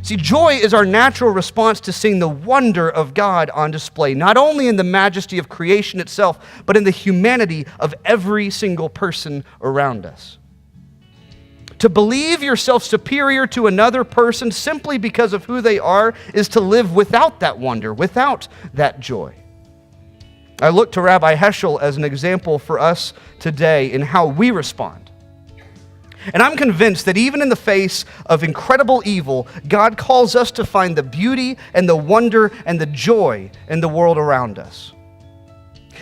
See, joy is our natural response to seeing the wonder of God on display, not only in the majesty of creation itself, but in the humanity of every single person around us. To believe yourself superior to another person simply because of who they are is to live without that wonder, without that joy. I look to Rabbi Heschel as an example for us today in how we respond. And I'm convinced that even in the face of incredible evil, God calls us to find the beauty and the wonder and the joy in the world around us.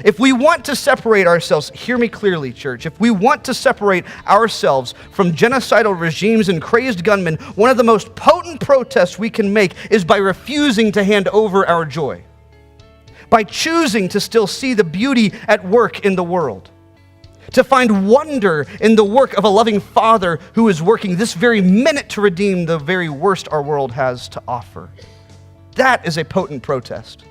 If we want to separate ourselves, hear me clearly, church, if we want to separate ourselves from genocidal regimes and crazed gunmen, one of the most potent protests we can make is by refusing to hand over our joy, by choosing to still see the beauty at work in the world, to find wonder in the work of a loving Father who is working this very minute to redeem the very worst our world has to offer. That is a potent protest.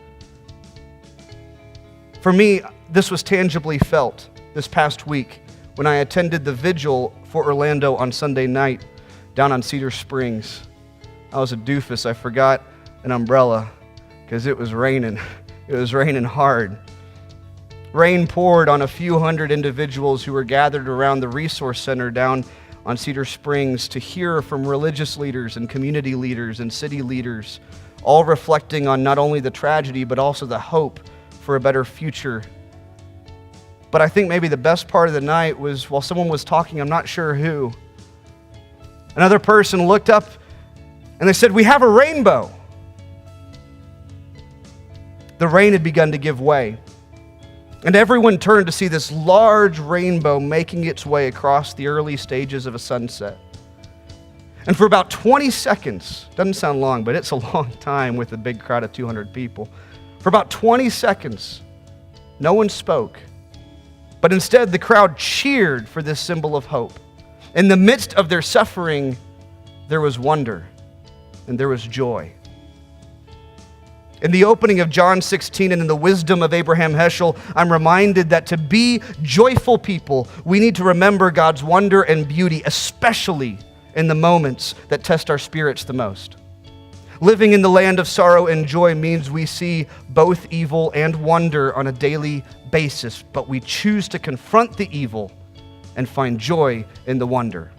For me, this was tangibly felt this past week when I attended the vigil for Orlando on Sunday night down on Cedar Springs. I was a doofus. I forgot an umbrella because it was raining. It was raining hard. Rain poured on a few hundred individuals who were gathered around the resource center down on Cedar Springs to hear from religious leaders and community leaders and city leaders, all reflecting on not only the tragedy but also the hope for a better future. But I think maybe the best part of the night was while someone was talking, I'm not sure who, another person looked up and they said, "We have a rainbow." The rain had begun to give way. And everyone turned to see this large rainbow making its way across the early stages of a sunset. And for about 20 seconds, doesn't sound long, but it's a long time with a big crowd of 200 people. For about 20 seconds, no one spoke, but instead the crowd cheered for this symbol of hope. In the midst of their suffering, there was wonder and there was joy. In the opening of John 16 and in the wisdom of Abraham Heschel, I'm reminded that to be joyful people, we need to remember God's wonder and beauty, especially in the moments that test our spirits the most. Living in the land of sorrow and joy means we see both evil and wonder on a daily basis, but we choose to confront the evil and find joy in the wonder.